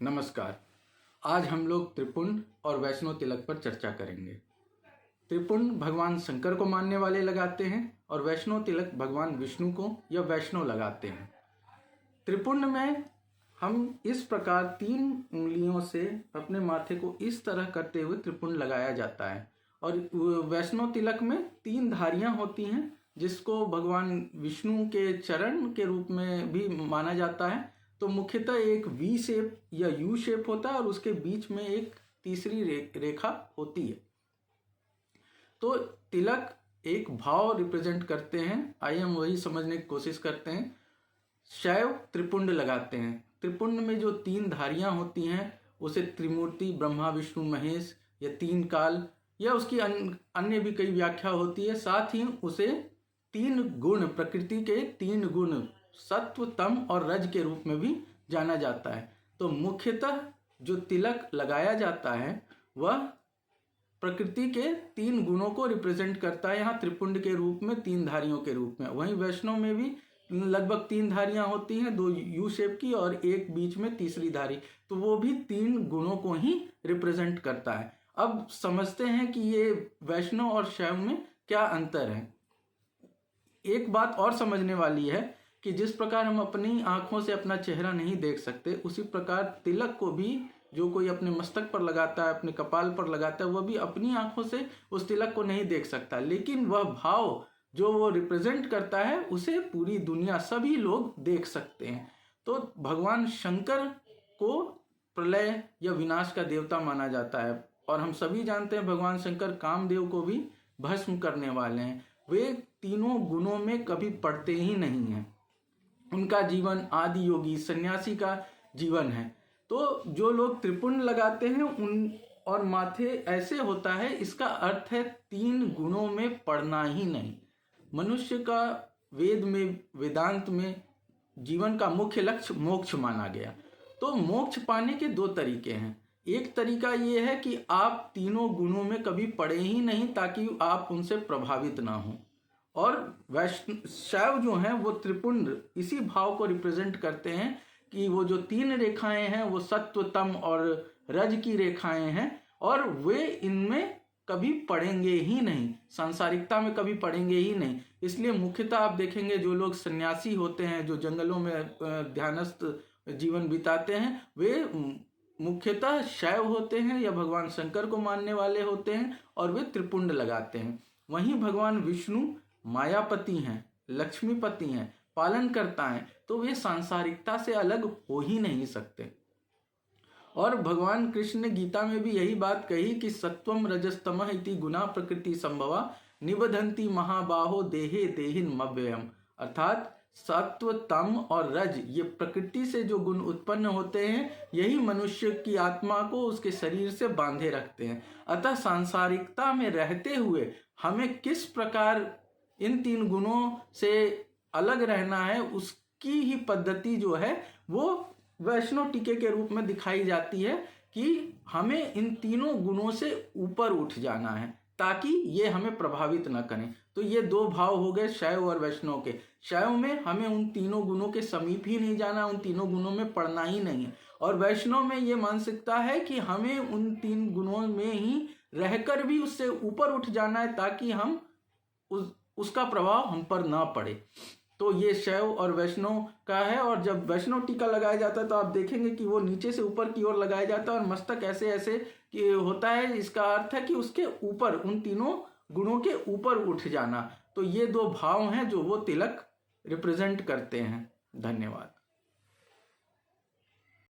नमस्कार। आज हम लोग त्रिपुंड और वैष्णो तिलक पर चर्चा करेंगे। त्रिपुंड भगवान शंकर को मानने वाले लगाते हैं और वैष्णो तिलक भगवान विष्णु को या वैष्णो लगाते हैं। त्रिपुंड में हम इस प्रकार 3 उंगलियों से अपने माथे को इस तरह करते हुए त्रिपुंड लगाया जाता है। और वैष्णो तिलक में 3 धारियां होती हैं, जिसको भगवान विष्णु के चरण के रूप में भी माना जाता है। तो मुख्यतः एक वी शेप या यू शेप होता है और उसके बीच में एक तीसरी रेखा होती है। तो तिलक एक भाव रिप्रेजेंट करते हैं। आइए हम वही समझने की कोशिश करते हैं। शैव त्रिपुंड लगाते हैं। त्रिपुंड में जो 3 धारियां होती हैं उसे त्रिमूर्ति, ब्रह्मा विष्णु महेश या 3 काल या उसकी अन्य भी कई व्याख्या होती है। साथ ही उसे 3 गुण, प्रकृति के 3 गुण सत्व, तम और रज के रूप में भी जाना जाता है। तो मुख्यतः जो तिलक लगाया जाता है वह प्रकृति के 3 गुणों को रिप्रेजेंट करता है, यहाँ त्रिपुंड के रूप में 3 धारियों के रूप में। वहीं वैष्णव में भी लगभग 3 धारियां होती हैं, 2 यू शेप की और एक बीच में तीसरी धारी, तो वो भी 3 गुणों को ही रिप्रेजेंट करता है। अब समझते हैं कि ये वैष्णव और शैव में क्या अंतर है। एक बात और समझने वाली है कि जिस प्रकार हम अपनी आंखों से अपना चेहरा नहीं देख सकते, उसी प्रकार तिलक को भी जो कोई अपने मस्तक पर लगाता है, अपने कपाल पर लगाता है, वह भी अपनी आंखों से उस तिलक को नहीं देख सकता, लेकिन वह भाव जो वो रिप्रेजेंट करता है उसे पूरी दुनिया, सभी लोग देख सकते हैं। तो भगवान शंकर को प्रलय या विनाश का देवता माना जाता है और हम सभी जानते हैं भगवान शंकर कामदेव को भी भस्म करने वाले हैं। वे तीनों गुणों में कभी पड़ते ही नहीं हैं। उनका जीवन आदि योगी सन्यासी का जीवन है। तो जो लोग त्रिपुंड लगाते हैं उन और माथे ऐसे होता है, इसका अर्थ है 3 गुणों में पड़ना ही नहीं। मनुष्य का वेद में, वेदांत में जीवन का मुख्य लक्ष्य मोक्ष माना गया। तो मोक्ष पाने के 2 तरीके हैं। एक तरीका ये है कि आप तीनों गुणों में कभी पड़े ही नहीं, ताकि आप उनसे प्रभावित ना हो। और शैव जो हैं वो त्रिपुंड इसी भाव को रिप्रेजेंट करते हैं कि वो जो 3 रेखाएं हैं वो सत्व, तम और रज की रेखाएं हैं और वे इनमें कभी पड़ेंगे ही नहीं, सांसारिकता में कभी पड़ेंगे ही नहीं। इसलिए मुख्यतः आप देखेंगे जो लोग सन्यासी होते हैं, जो जंगलों में ध्यानस्थ जीवन बिताते हैं, वे मुख्यतः शैव होते हैं या भगवान शंकर को मानने वाले होते हैं और वे त्रिपुंड लगाते हैं। वहीं भगवान विष्णु मायापति हैं, लक्ष्मीपति हैं, पालन करता है, तो वे सांसारिकता से अलग हो ही नहीं सकते। और भगवान कृष्ण ने गीता में भी यही बात कही कि सत्वम रजस्तमः इति गुणा प्रकृति संभवा निबधन्ति महाबाहो देहे देहिन्मव्ययम्। अर्थात सत्व, तम और रज, ये प्रकृति से जो गुण उत्पन्न होते हैं, यही मनुष्य की आत्मा को उसके शरीर से बांधे रखते हैं। अतः सांसारिकता में रहते हुए हमें किस प्रकार इन 3 गुणों से अलग रहना है, उसकी ही पद्धति जो है वो वैष्णव टीके के रूप में दिखाई जाती है कि हमें इन तीनों गुणों से ऊपर उठ जाना है ताकि ये हमें प्रभावित न करें। तो ये 2 भाव हो गए शैव और वैष्णव के। शैव में हमें उन तीनों गुणों के समीप ही नहीं जाना, उन तीनों गुणों में पड़ना ही नहीं है। और वैष्णव में ये मानसिकता है कि हमें उन 3 गुणों में ही रहकर भी उससे ऊपर उठ जाना है ताकि हम उसका प्रभाव हम पर ना पड़े। तो ये शैव और वैष्णव का है। और जब वैष्णव टीका लगाया जाता है तो आप देखेंगे कि वो नीचे से ऊपर की ओर लगाया जाता है और मस्तक ऐसे ऐसे कि होता है। इसका अर्थ है कि उसके ऊपर, उन तीनों गुणों के ऊपर उठ जाना। तो ये 2 भाव हैं जो वो तिलक रिप्रेजेंट करते हैं। धन्यवाद।